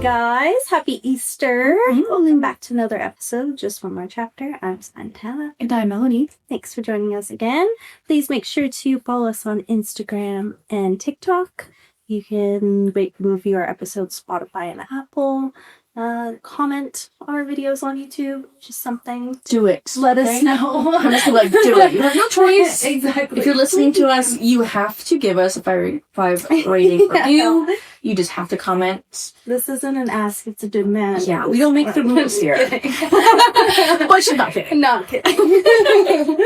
guys. Happy Easter. Welcome back to another episode, Just One More Chapter. I'm Santana. And I'm Melanie. Thanks for joining us again. Please make sure to follow us on Instagram and TikTok. You can rate and review our episodes Spotify and Apple. Comment on our videos on YouTube. Just something. Do it. Let us know. I'm just like, do it. You have no choice. Exactly. If you're listening to us, you have to give us a five rating review. You just have to comment. This isn't an ask, it's a demand. Yeah, we don't make the rules here. But she's not kidding. Not kidding.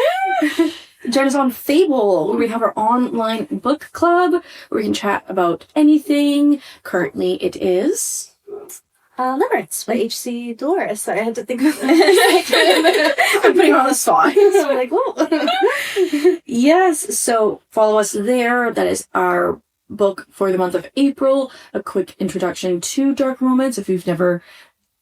Join us on Fable, where we have our online book club, where we can chat about anything. Currently, it is... Limerence by H.C. Dolores. Sorry, I had to think of that. I'm putting her on the spot. So I'm like, whoa. Yes, so follow us there. That is our book for the month of April. A quick introduction to dark romance if you've never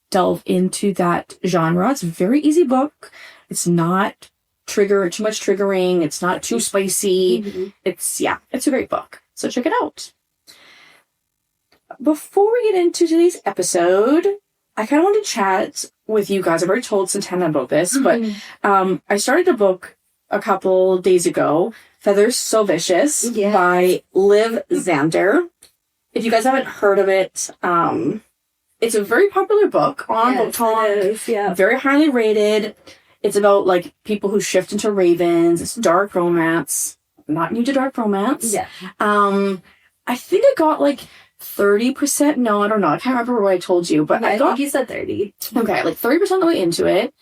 delved into that genre. It's a very easy book. It's not too much triggering. It's not too spicy. Mm-hmm. It's a great book. So check it out. Before we get into today's episode, I kind of want to chat with you guys. I've already told Santana about this, but I started a book a couple days ago, Feathers So Vicious by Liv Xander. If you guys haven't heard of it, it's a very popular book on Book Talk. It is, yeah. Very highly rated. It's about like people who shift into ravens. It's dark romance. I'm not new to dark romance. Yeah. I think I got like 30%. No, I don't know. I can't remember what I told you, but I think you said 30. Okay, like 30% of the way into it.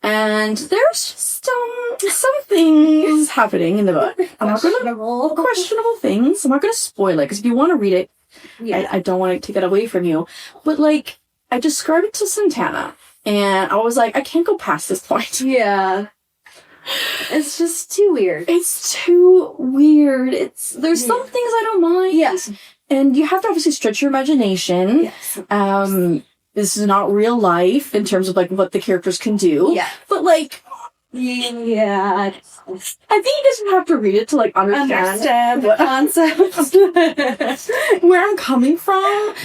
And there's some things happening in the book. Questionable things. I'm not going to spoil it, because if you want to read it, I don't want to take that away from you. But like, I described it to Santana, and I was like, I can't go past this point. Yeah. It's just too weird. It's too weird. There's some things I don't mind. Yes. And you have to obviously stretch your imagination. Yes. This is not real life in terms of like what the characters can do. Yeah. But like, yeah. I think you just have to read it to like understand what concepts. where I'm coming from.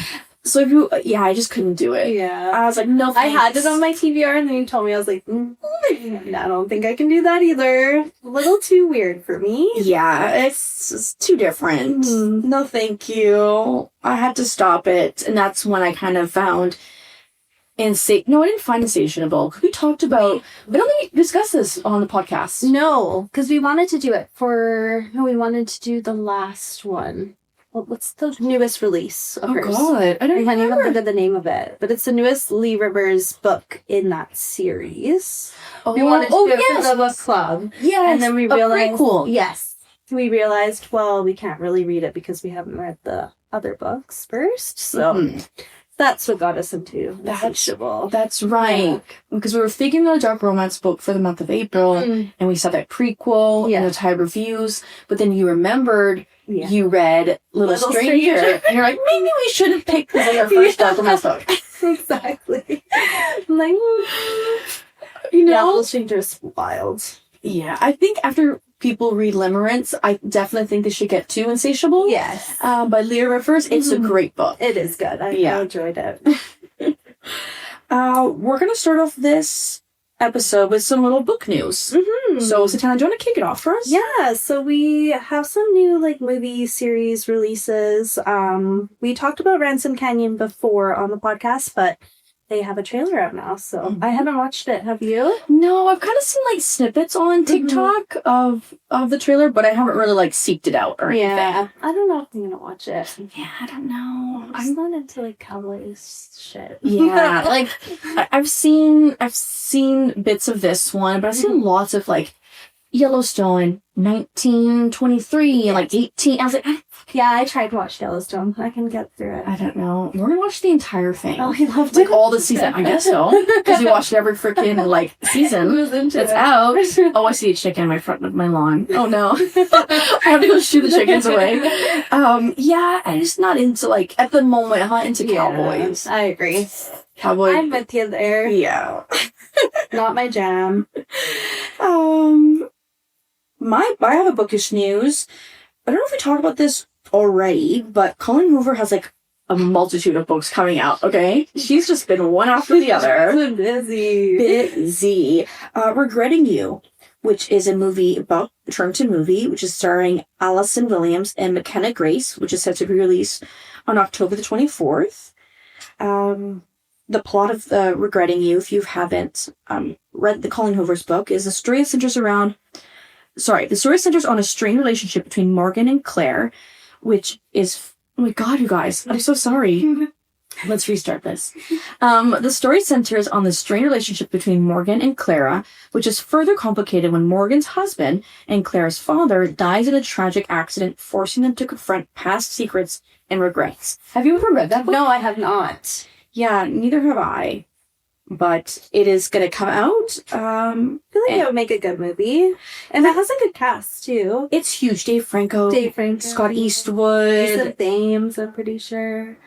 So if I just couldn't do it. Yeah. I was like, no thanks. I had it on my TBR, and then you told me, I was like, I don't think I can do that either. A little too weird for me. Yeah, it's just too different. No, thank you. I had to stop it. And that's when I kind of found I didn't find Insatiable. We talked about, we don't discuss this on the podcast. No, because we wanted to do it we wanted to do the last one. What's the newest release of hers? God, I don't can't even remember. think of the name of it, but it's the newest Lee Rivers book in that series. We wanted to do it for the book club. Yes, and then we realized, cool. Yes, we realized, well, we can't really read it because we haven't read the other books first, so that's what got us into Insatiable. That's right, because we were figuring out a dark romance book for the month of April, and we saw that prequel and those high reviews, but then you remembered. Yeah. You read Little Stranger. And you're like, maybe we should have picked this as our first dark romance book. Exactly. Like, Little Stranger is wild. Yeah, I think after people read Limerence, I definitely think they should get to Insatiable. Yes. By Leah Rivers. It's a great book. It is good. I enjoyed it. We're going to start off this episode with some little book news. So, Santana, do you want to kick it off for us? Yeah, so we have some new movie series releases. We talked about Ransom Canyon before on the podcast, but they have a trailer out now, so I haven't watched it. Have you? No, I've kind of seen snippets on TikTok of the trailer, but I haven't really seeked it out or anything. Yeah, I don't know if I'm gonna watch it. Yeah, I don't know. I'm not into Cowboys shit. Yeah, I've seen bits of this one, but I've seen lots of Yellowstone 1923 and 18. I was like, I tried to watch Yellowstone. I can get through it. I don't know. We're gonna watch the entire thing. Oh, I loved it. All the season. I guess so. Because we watched every freaking season that's out. Oh, I see a chicken in my front of my lawn. Oh no. I have to go shoo the chickens away. I'm just not into at the moment, I'm not into cowboys. I agree. Cowboy. I'm with you there. Yeah. Not my jam. I have a bookish news. I don't know if we talked about this already, but Colleen Hoover has a multitude of books coming out, okay? She's just been one after the other. Busy. Regretting You, which is a movie about turned to movie, which is starring Allison Williams and McKenna Grace, which is set to be released on October the 24th. The plot of Regretting You, if you haven't read the Colleen Hoover's book, is the story centers on a strained relationship between Morgan and Claire, which is, oh my god, you guys, I'm so sorry. Let's restart this. The story centers on the strained relationship between Morgan and Clara, which is further complicated when Morgan's husband and Clara's father dies in a tragic accident, forcing them to confront past secrets and regrets. Have you ever read that book? No, I have not. Yeah, neither have I. But it is going to come out. I feel like it would make a good movie. And it has a good cast, too. It's huge. Dave Franco. Scott Eastwood. Lisa Thames, I'm pretty sure.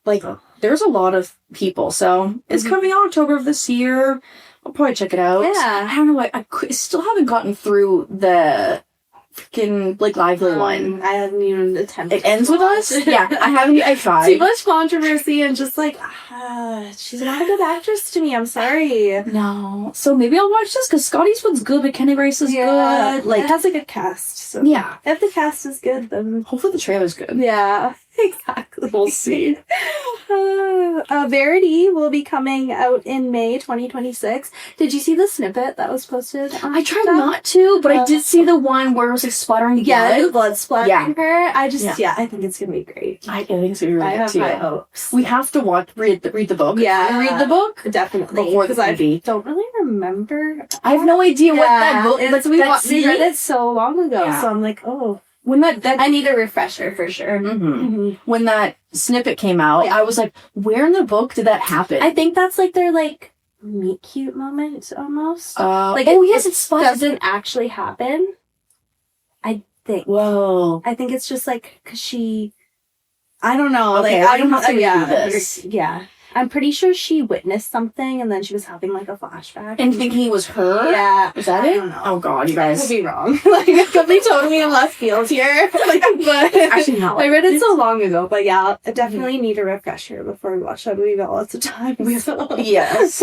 Like, there's a lot of people. So, it's coming out October of this year. I'll probably check it out. Yeah. I don't know. I still haven't gotten through the freaking Blake Lively one. I haven't even attempted. It ends with us? Yeah, I tried. Too much controversy and just like, she's not a good actress to me. I'm sorry. No. So maybe I'll watch this because Scott Eastwood's good, McKenna Grace is good. Like, it has a good cast. So yeah. If the cast is good, then hopefully the trailer's good. Yeah, exactly. We'll see. Verity will be coming out in May 2026. Did you see the snippet that was posted on I tried TikTok? not to, but I did see the one where it was like splattering the blood splattering her. I think it's gonna be great. I think it's gonna be really good too. I have high hopes. We have to read the book. Yeah. Read the book? Definitely. Before the movie. Don't really remember. I have no idea what that book is. We read it so long ago, so I'm like, when that I need a refresher for sure. When that snippet came out, I was like, where in the book did that happen? I think that's like their like meet cute moment almost. It doesn't actually happen. I think. Whoa. I think it's just like because she. I don't know. Okay, I don't have to do this. Yeah. I'm pretty sure she witnessed something and then she was having like a flashback. And thinking it was her? Yeah. Is that I it? don't know. Oh god, you guys. I could be wrong. I could be totally in left field here. But actually not. I read it so long ago, but yeah, I definitely need a refresher before we watch that movie lots of times. Yes.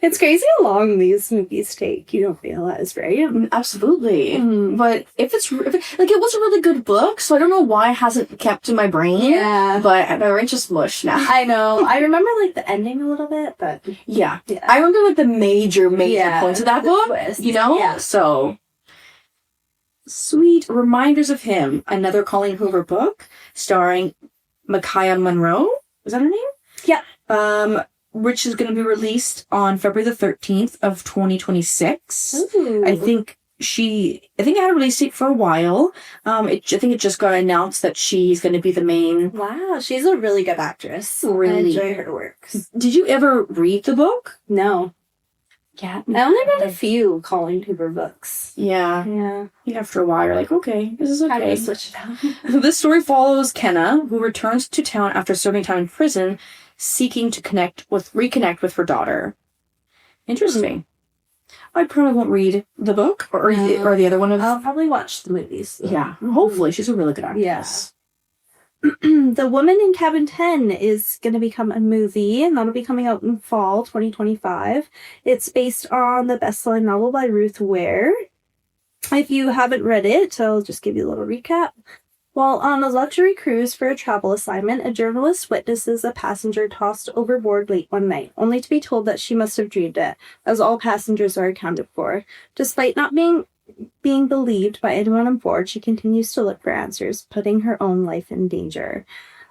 It's crazy how long these movies take. You don't realize, right? Absolutely. But it was a really good book, so I don't know why it hasn't kept in my brain. Yeah. But I'm just mush now. I know. I remember like the ending a little bit, but yeah. I remember like the major points of that book. Twist. You know? Yeah. So sweet reminders of him. Another Colleen Hoover book starring Micaiah Monroe. Is that her name? Yeah. Which is going to be released on February the 13th of 2026. Ooh. I think it had a release date for a while. I think it just got announced that she's going to be the main. Wow, she's a really good actress. Really? I enjoy her work. Did you ever read the book? No. Yeah. I only read a few Colleen Hoover books. Yeah. Yeah. After a while, you're like, okay, this is okay. I switch it out. This story follows Kenna, who returns to town after serving time in prison, seeking to reconnect with her daughter. Interesting. I probably won't read the book or the other one of. I'll probably watch the movies. Yeah, hopefully she's a really good actress. Yes. The Woman in Cabin 10 is going to become a movie, and that'll be coming out in fall 2025. It's based on the best-selling novel by Ruth Ware. If you haven't read it, I'll just give you a little recap. While on a luxury cruise for a travel assignment, a journalist witnesses a passenger tossed overboard late one night, only to be told that she must have dreamed it, as all passengers are accounted for. Despite not being believed by anyone on board, she continues to look for answers, putting her own life in danger.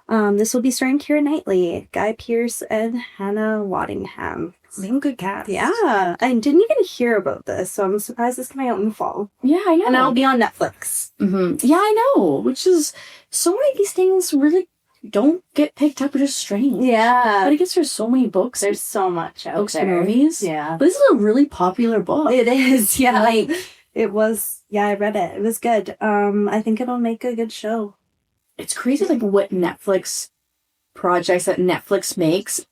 This will be starring Keira Knightley, Guy Pearce, and Hannah Waddingham. Same good cast. Yeah. I didn't even hear about this, so I'm surprised it's coming out in the fall. Yeah, I know. And it'll be on Netflix. Yeah, I know. Which is, so many of these things really don't get picked up, which is strange. Yeah. But I guess there's so many books. There's so much out books there. And movies. Yeah. But this is a really popular book. It is, yeah. Like, it was, yeah, I read it. It was good. I think it'll make a good show. It's crazy, like, what Netflix projects that Netflix makes,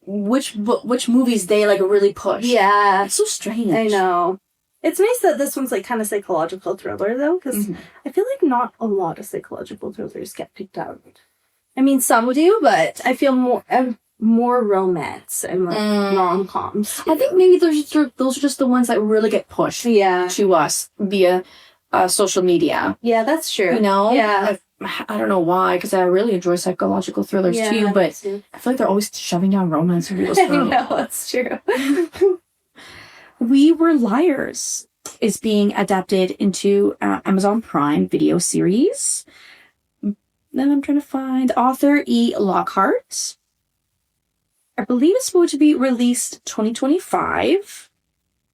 which movies they, like, really push. Yeah. It's so strange. I know. It's nice that this one's, like, kind of psychological thriller, though, because I feel like not a lot of psychological thrillers get picked up. I mean, some do, but I feel more romance and like rom-coms. I think maybe those are just the ones that really get pushed to us via social media. Yeah, that's true. You know? Yeah. I don't know why, because I really enjoy psychological thrillers too, but I feel like they're always shoving down romance in people's throats. I know, that's true. We Were Liars is being adapted into Amazon Prime video series. Then I'm trying to find author E. Lockhart. I believe it's supposed to be released 2025.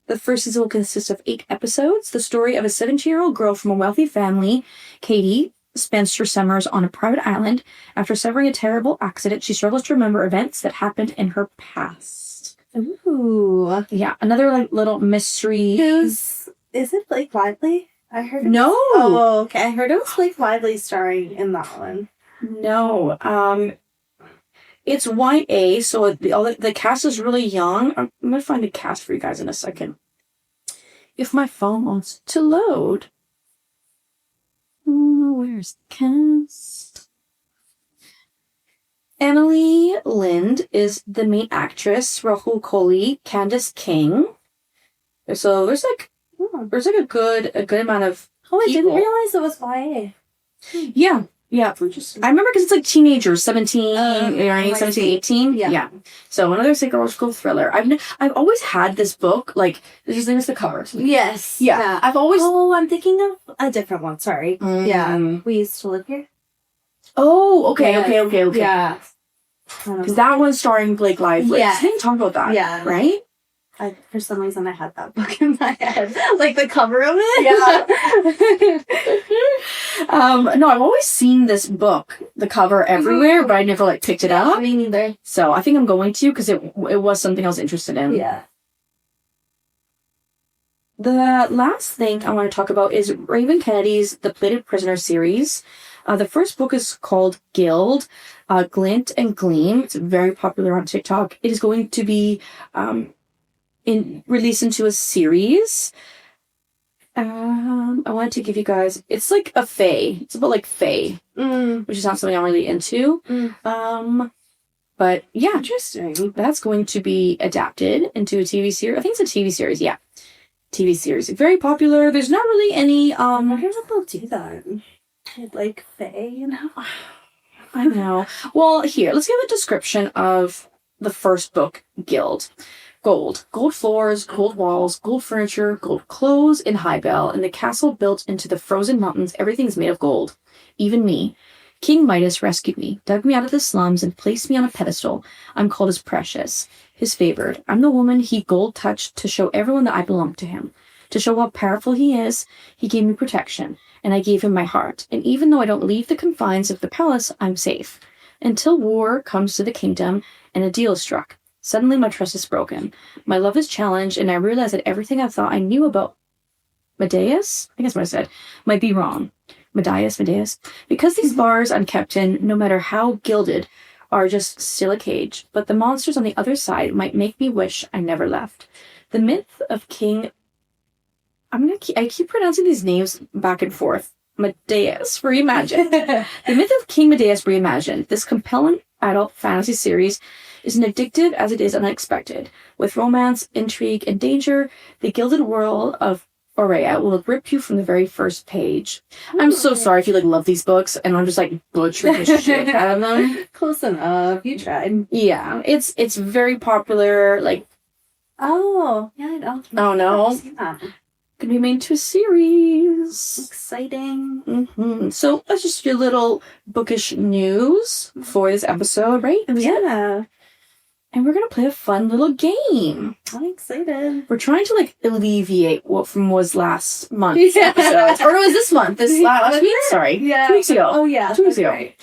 The first season will consist of 8 episodes. The story of a 17-year-old girl from a wealthy family, Katie, spends her summers on a private island. After suffering a terrible accident, she struggles to remember events that happened in her past. Ooh. Yeah, another like little mystery. Is it Blake Lively? I heard it No. Oh, okay. I heard it was Blake Lively starring in that one. No. It's YA, so the cast is really young. I'm gonna find the cast for you guys in a second. If my phone wants to load. Where's the cast? Emily Lind is the main actress. Rahul Kohli, Candace King. So there's a good amount of Oh, I people. didn't realize it was YA. Yeah. I remember because it's like teenagers, 17, 17, 18. Yeah. So another psychological thriller. I've always had this book, like, his name is the cover. Yes. Yeah. I've always... Oh, I'm thinking of a different one. Sorry. Yeah. We used to live here. Oh, okay. Yeah. Because that one's starring Blake Lively. Yeah. I didn't talk about that. Yeah. Right? For some reason, I had that book in my head. Like the cover of it. Yeah. No, I've always seen this book, the cover everywhere, but I never like picked it up. Me neither. So I think I'm going to because it was something I was interested in. Yeah. The last thing I want to talk about is Raven Kennedy's The Plated Prisoner series. The first book is called Guild, Glint and Gleam. It's very popular on TikTok. It is going to be released into a series. I wanted to give you guys... It's like a fae. It's about like fae, which is not something I'm really into. But yeah, interesting. That's going to be adapted into a TV series. I think it's a TV series. Yeah, TV series. Very popular. There's not really any. I wonder if they'll do that. Like fae, you know. I know. Well, here, let's give a description of the first book, Guild. Gold floors, gold walls, gold furniture, gold clothes in Highbell. In the castle built into the frozen mountains, everything's made of gold. Even me. King Midas rescued me, dug me out of the slums, and placed me on a pedestal. I'm called his precious, his favored. I'm the woman he gold-touched to show everyone that I belong to him. To show how powerful he is, he gave me protection, and I gave him my heart. And even though I don't leave the confines of the palace, I'm safe. Until war comes to the kingdom, and a deal is struck. Suddenly my trust is broken. My love is challenged, and I realize that everything I thought I knew about Medeus, I guess what I said, might be wrong. Medeus. Because these bars I'm kept in, no matter how gilded, are just still a cage. But the monsters on the other side might make me wish I never left. The myth of King... I keep pronouncing these names back and forth. Medeus Reimagined. The myth of King Medeus Reimagined. This compelling adult fantasy series is as addictive as it is unexpected. With romance, intrigue, and danger, the gilded world of Aurea will grip you from the very first page. I'm so sorry if you love these books and I'm just butchering the shit out of them. Close enough. You tried. Yeah, it's very popular. Oh, yeah, I don't. Oh no. Gonna be made into a series. Exciting. So that's just your little bookish news for this episode, right? Yeah. And we're gonna play a fun little game. I'm excited. We're trying to alleviate what was last month's episode. Or it was this month. This last week? Sorry. Yeah. 2 weeks ago. Oh yeah. 2 weeks ago. Right.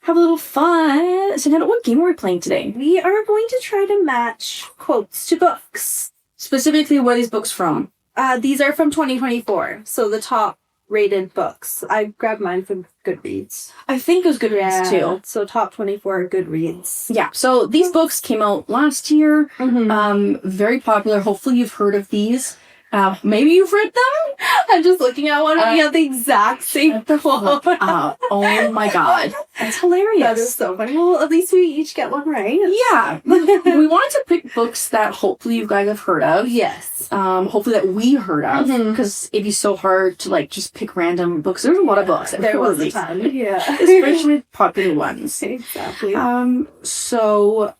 Have a little fun. So Nana, what game are we playing today? We are going to try to match quotes to books. Specifically, where are these books from? These are from 2024, so the top rated books. I grabbed mine from Goodreads. I think it was Goodreads too. So top 24 Goodreads. Yeah, so these books came out last year. Very popular. Hopefully you've heard of these. Maybe you've read them? I'm just looking at one and we have the exact same quote. Oh my god. That's hilarious. That is so funny. Well, at least we each get one right. Yeah. We wanted to pick books that hopefully you guys have heard of. Yes. Hopefully that we heard of. Because it'd be so hard to like just pick random books. There's a lot of books. There was a ton. Yeah. Especially popular ones. Exactly. So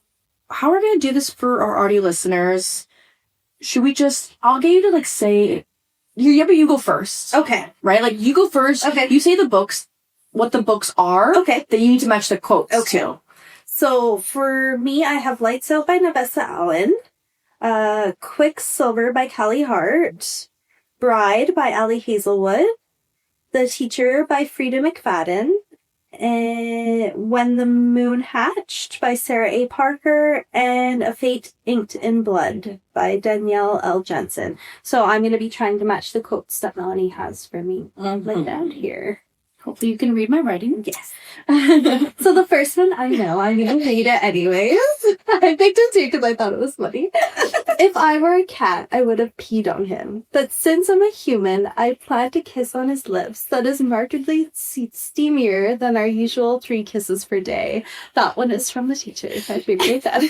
how are we going to do this for our audio listeners? Should we just... I'll get you to, like, say... Yeah, but you go first. Okay. Right? Like, you go first. Okay. You say the books, what the books are. Okay. Then you need to match the quotes, too. So, for me, I have Lights Out by Nevessa Allen, Quicksilver by Callie Hart, Bride by Allie Hazelwood, The Teacher by Frida McFadden, and When the Moon Hatched by Sarah A. Parker, and A Fate Inked in Blood by Danielle L. Jensen. So I'm going to be trying to match the quotes that Melanie has for me laid out here. Hopefully you can read my writing. Yes. So the first one, I know, I'm going to read it anyways. I picked it too because I thought it was funny. If I were a cat, I would have peed on him. But since I'm a human, I plan to kiss on his lips that is markedly steamier than our usual 3 kisses per day. That one is from The Teacher. My favorite that.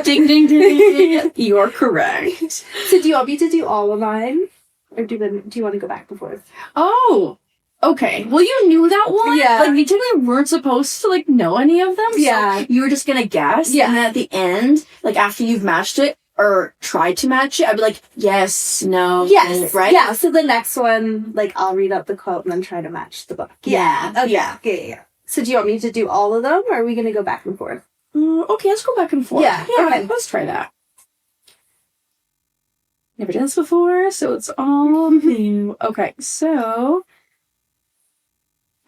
Ding, ding, ding. You're correct. So do you want me to do all of mine? Or do you want to go back and forth? Oh. Okay. Well, you knew that one. Yeah. Like, we technically weren't supposed to, like, know any of them. Yeah. So you were just gonna guess. Yeah. And then at the end, like, after you've matched it, or tried to match it, I'd be like, yes, no, yes, right? Yeah, so the next one, like, I'll read out the quote and then try to match the book. Yeah. Okay. Yeah. Okay. So do you want me to do all of them, or are we going to go back and forth? Okay, let's go back and forth. Yeah. Okay. Let's try that. Never done this before, so it's all new. Okay, so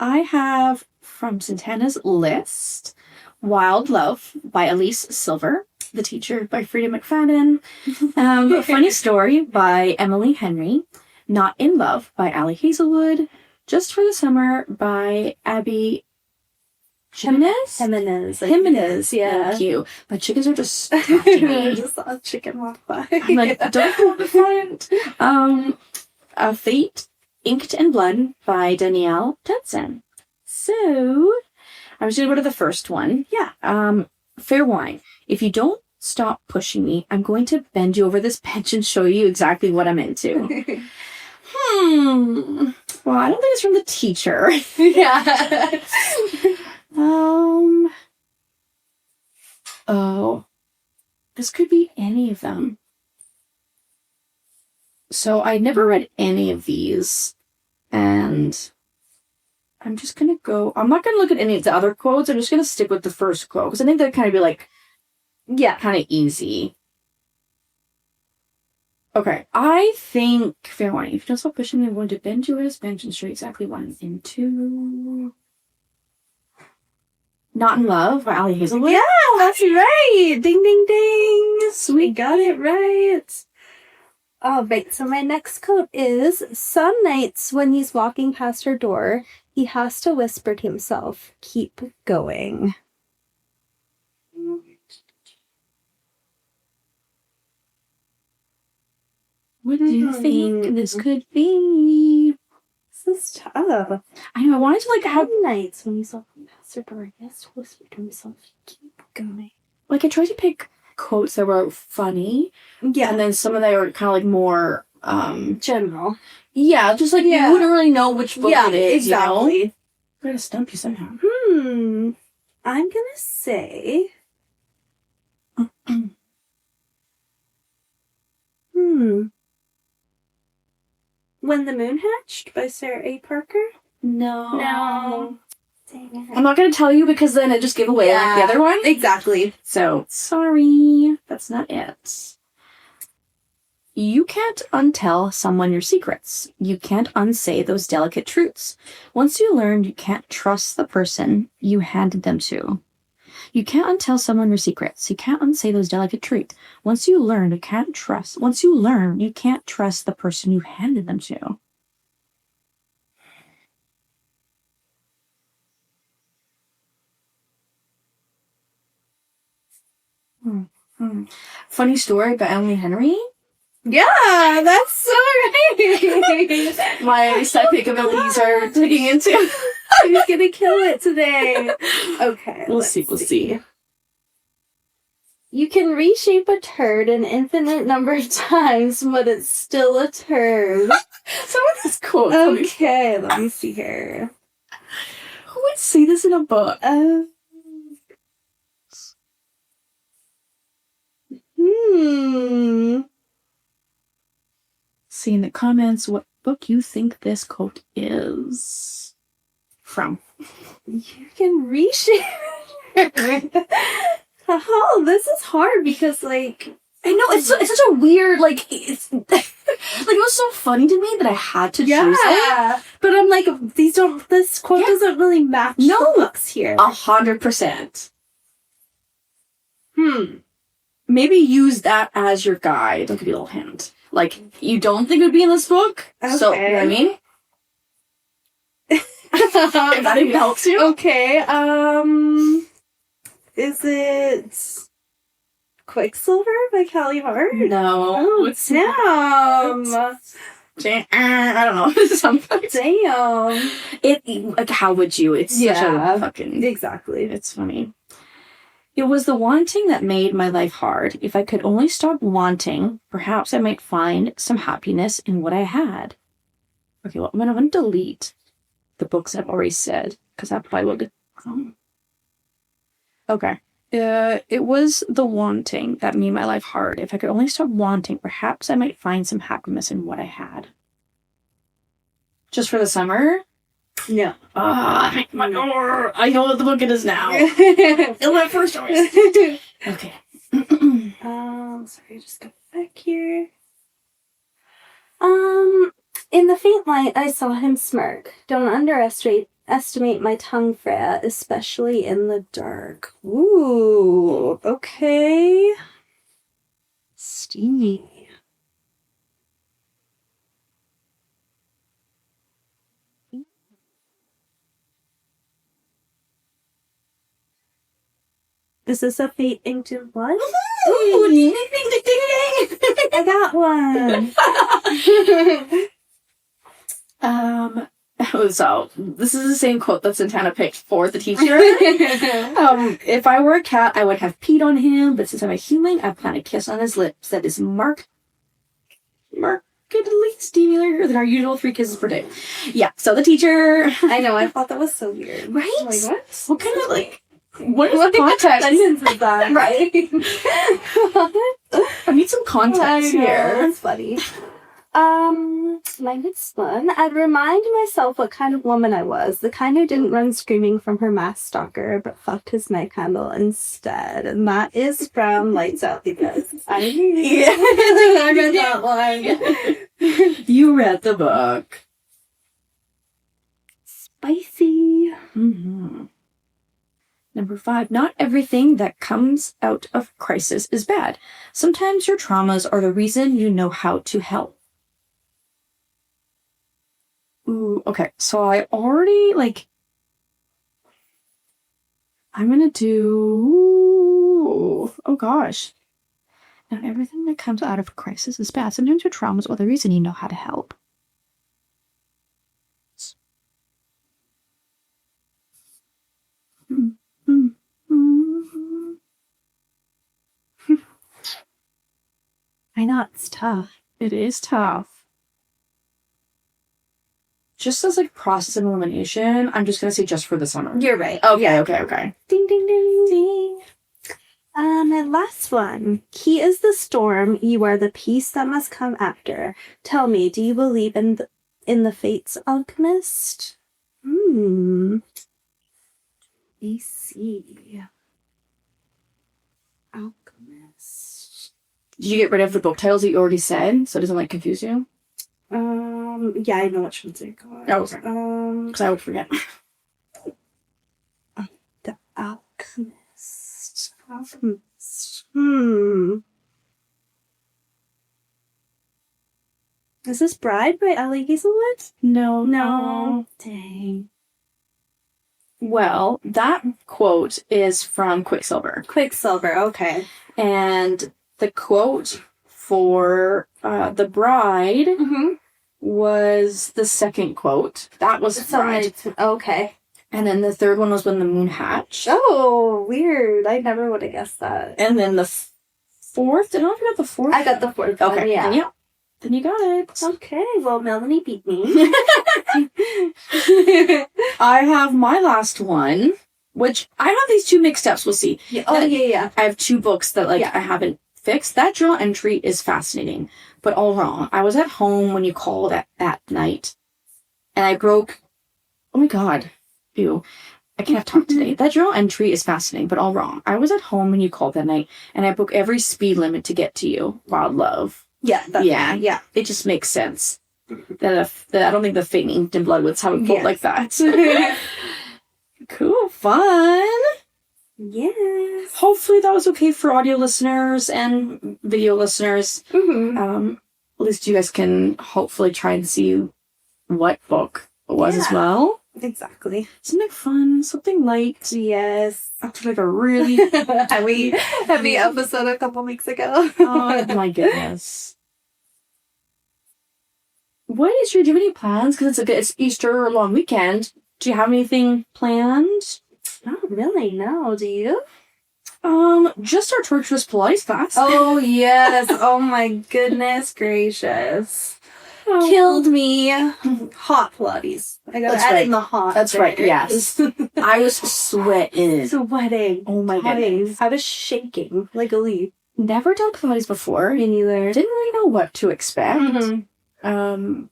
I have from Santana's list Wild Love by Elise Silver, The Teacher by Frida McFadden, Funny Story by Emily Henry, Not in Love by Allie Hazelwood, Just for the Summer by Abby Jimenez? Jimenez, yeah. Thank you. My chickens are just talking I me. just saw a chicken walk by. I'm like, don't go behind. A Fate Inked in Blood by Danielle Jensen. So, I'm just gonna go to the first one. Yeah. Fair warning. If you don't stop pushing me, I'm going to bend you over this bench and show you exactly what I'm into. Well, I don't think it's from The Teacher. Yeah. Oh. This could be any of them. So I never read any of these. And I'm just gonna go... I'm not gonna look at any of the other quotes. I'm just gonna stick with the first quote. Because I think that'd kind of be like... Yeah. Kind of easy. Okay. I think... Fair warning. If you don't stop pushing me, I'm going to bend you over this bench and show you exactly what I'm into... Not in Love by Allie Hazelwood. Yeah, that's right. Ding, ding, ding. Sweet. Got it right. All right, so my next quote is, some nights when he's walking past her door, he has to whisper to himself, keep going. What do you think this could be? This is tough. I know, I wanted to, like, have... Some nights when he's walking past her door, he has to whisper to himself, keep going. Like, I tried to pick quotes that were funny. Yeah. And then some of them were kind of, like, more, general. Yeah, just, like, Yeah. you wouldn't really know which book it is, exactly. you know? I'm gonna stump you somehow. I'm gonna say... When the Moon Hatched by Sarah A. Parker? No. Dang it. I'm not gonna tell you because then it just gave away like, the other one. Exactly. So, sorry. That's not it. You can't untell someone your secrets. You can't unsay those delicate truths. Once you learn, you can't trust the person you handed them to. You can't untell someone your secrets. You can't unsay those delicate truths. Once you learn, you can't trust the person you handed them to. Funny Story by Emily Henry. Yeah, that's so right. My psychic abilities are digging into. He's gonna kill it today. Okay, We'll let's see. You can reshape a turd an infinite number of times, but it's still a turd. Some of this quote. Okay, let me see here. Who would say this in a book? See in the comments what book you think this quote is from. You can reshape. Oh, this is hard because, like, I know it's such a weird, like, it's like it was so funny to me that I had to choose it. But I'm like, this quote doesn't really match the books here. 100%. Maybe use that as your guide. I'll give you a little hint. Like, you don't think it would be in this book? Okay. So, you know what I mean? If that even helps you. Okay, is it Quicksilver by Callie Hart? No. Oh, damn. I don't know. Something. Damn. Like, how would you? It's such a fucking... Exactly. It's funny. It was the wanting that made my life hard. If I could only stop wanting, perhaps I might find some happiness in what I had. Okay, well, I'm going to delete the books I've already said, because that probably will get... Okay. It was the wanting that made my life hard. If I could only stop wanting, perhaps I might find some happiness in what I had. Just for the summer? No. I know what the book it is now. It's my first choice. Okay. Sorry, just go back here. In the faint light, I saw him smirk. Don't underestimate my tongue, Freya, especially in the dark. Ooh, okay. Steamy. Is this a Fate Inked in Blood? Ooh, ding, ding, ding, ding, ding. I got one. So this is the same quote that Santana picked for the teacher. If I were a cat, I would have peed on him, but since I'm a human, I plan a kiss on his lips. That is markedly steamier than our usual 3 kisses per day. Yeah, so the teacher... I know, I thought that was so weird. Right? Like, what? What kind of, like... What is the context? Sentence is that? Right? I need some context here. That's funny. My next one. I'd remind myself what kind of woman I was. The kind who didn't run screaming from her mass stalker, but fucked his night candle instead. And that is from Lights Out because I read that one. You read the book. Spicy. Mm-hmm. Number 5, not everything that comes out of crisis is bad. Sometimes your traumas are the reason you know how to help. Ooh, okay. So I already, I'm gonna do... Oh, gosh. Not everything that comes out of a crisis is bad. Sometimes your traumas are the reason you know how to help. I know, it's tough. It is tough. Just as process and elimination, I'm just gonna say just for the summer. You're right. Okay. Ding, ding, ding, ding. And last one. He is the storm. You are the peace that must come after. Tell me, do you believe in the fates, alchemist? BC. Alchemist. Did you get rid of the book titles that you already said, so it doesn't confuse you? Yeah, I know which ones they got. Oh, okay. Because I would forget. The Alchemist. Is this Bride by Ellie Hazelwood? No. Dang. Well, that quote is from Quicksilver. Quicksilver, okay. And the quote for the bride Mm-hmm. was the second quote. That was bride. Okay. And then the third one was when the moon hatched. Oh, weird. I never would have guessed that. And then the fourth, I don't know if you got the fourth. I got the fourth one, Okay, yeah. Then you got it. Okay, well, Melanie beat me. I have my last one, which I have these two mixed ups. We'll see. Yeah. Oh, yeah. I have two books that I haven't fixed. That journal entry is fascinating, but all wrong. I was at home when you called at that night, and I broke. Oh my god. Ew. I can't talk today. That journal entry is fascinating, but all wrong. I was at home when you called that night, and I broke every speed limit to get to you. Wild love. Yeah. Yeah. It just makes sense. That I don't think the Fate Inked in Bloodwoods have a quote like that. Cool. Fun. Yes. Hopefully that was okay for audio listeners and video listeners. Mm-hmm. At least you guys can hopefully try and see what book it was as well. Exactly. Something fun, something light. Yes. After like a really heavy episode a couple weeks ago. Oh my goodness. Do you have any plans? Because it's Easter long weekend. Do you have anything planned? Not really, no. Do you? Just our torturous Pilates class. Oh, yes. Oh, my goodness gracious. Killed me. Hot Pilates. I got add in the hot. That's right, yes. I was sweating. Sweating. Oh my goodness. I was shaking like a leaf. Never done Pilates before. Me neither. Didn't really know what to expect. Mm-hmm.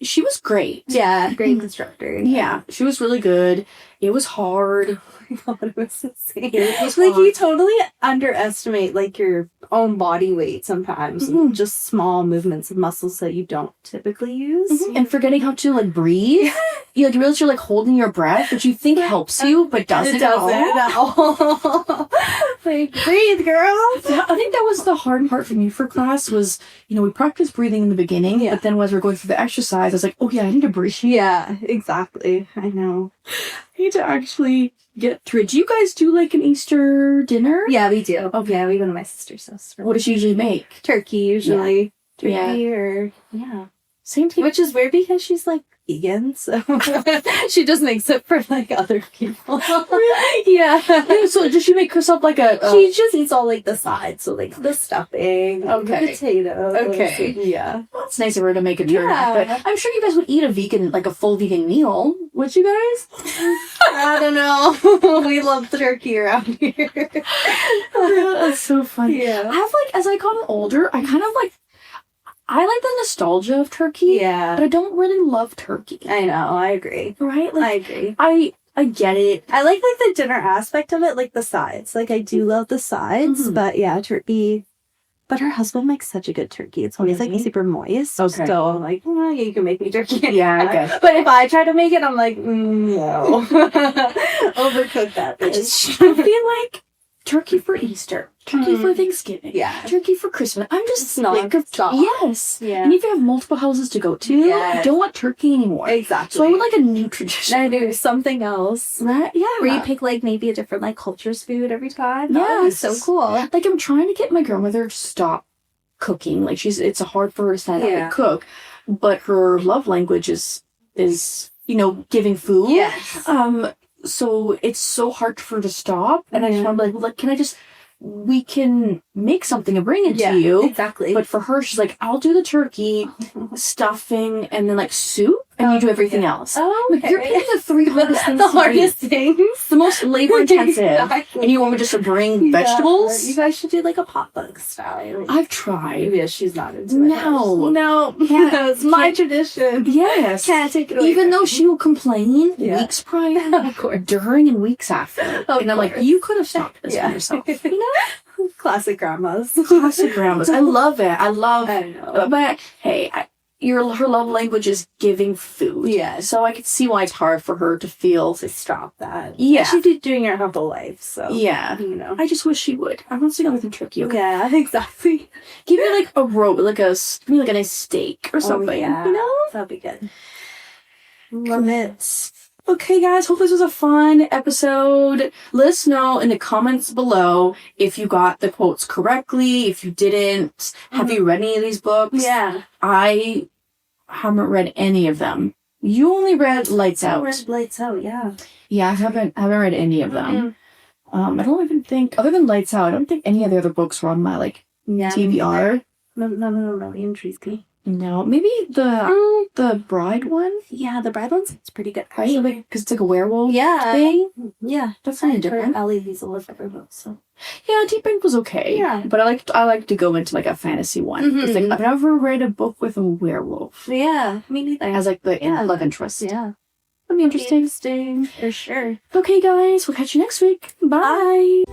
She was great. Yeah, great instructor. Yeah, she was really good. It was hard. I thought it was insane. It was like hard. you totally underestimate like your own body weight sometimes. Mm-hmm. Just small movements of muscles that you don't typically use. Mm-hmm. And forgetting how to like breathe. You realize you're like holding your breath, which you think helps you, but doesn't at all. Like, breathe, girl. I think that was the hard part for me for class was, we practiced breathing in the beginning, but then as we're going through the exercise, I was like, oh yeah, I need to breathe. Yeah, exactly. I know. I need to actually get through it. Do you guys do like an Easter dinner? Yeah, we do. Oh, yeah, we go to my sister's house. What does she usually make? Turkey, usually. Yeah. Turkey or, yeah. Same thing. Which is weird because she's like vegan, so she just makes it for like other people. Really? Yeah. So does she make herself like a... She just eats all like the sides, so like the stuffing, Okay. the potatoes. Okay. Yeah. Well, it's nice of her to make a turn. Yeah. But I'm sure you guys would eat a full vegan meal. Would you guys? I don't know. We love turkey around here. That's so funny. Yeah. I have as I got older, I kind of I like the nostalgia of turkey. Yeah. But I don't really love turkey. I know, I agree. Right? I agree. I get it. I like the dinner aspect of it, like the sides. Like I do love the sides, but yeah, turkey. But her husband makes such a good turkey. It's always like super moist. Okay. So I'm like, yeah, you can make me turkey. Yeah, I guess. But if I try to make it, I'm like, no. Overcook that bitch. I feel like turkey for Easter, turkey for Thanksgiving, turkey for Christmas. I'm just sick of yes. Yeah. And if you have multiple houses to go to, I don't want turkey anymore. Exactly. So I would like a new tradition. I do something else. Where you pick like maybe a different like culture's food every time. Yeah. That would be so cool. Like I'm trying to get my grandmother to stop cooking. Like it's hard for her to stand up and cook, but her love language is giving food. Yes. So it's so hard for her to stop, and I just want to be like, can I just we can make something and bring it to you. Exactly. But for her, she's like, I'll do the turkey, stuffing, and then like soup, and you do everything else. Oh, okay. Like, you're picking the three hardest things. The hardest things. The most labor intensive. Exactly. And you want me just to bring vegetables? You guys should do like a potluck style. I've tried. Yeah, she's not into it. No. It's my tradition. Yes. Can't take it away. Even though she will complain weeks prior, of course, during and weeks after. And I'm like, you could have stopped this for yourself. You know? Classic grandmas. Classic grandmas. I love it. I know. But hey, her love language is giving food. Yeah. So I can see why it's hard for her to feel to stop that. Yeah. She's been doing it her whole life, so. Yeah. You know. I just wish she would. I want to go with a turkey. Okay? Yeah, exactly. Give me like a rope, give me like a nice steak or something. Yeah. You know? That'd be good. Love it. Okay, guys, hope this was a fun episode. Let us know in the comments below if you got the quotes correctly, if you didn't. Have you read any of these books? Yeah. I haven't read any of them. You only read Lights Out. I read Lights Out, yeah. Yeah, I haven't read any of them. I don't even think, other than Lights Out, I don't think any of the other books were on my, like, TBR. No, intrigues me. No, maybe the Bride one? Yeah, the Bride one's pretty good. Right? Because it's like a werewolf Yeah. thing. Yeah. That's kind of different. Ellie Hazelwood every book, so. Yeah, Deep Ink was okay. Yeah. But I like to go into like a fantasy one. It's like I've never read a book with a werewolf. Yeah, me neither. It has like the love interest. Yeah. That'd be interesting. Interesting, for sure. Okay, guys, we'll catch you next week. Bye.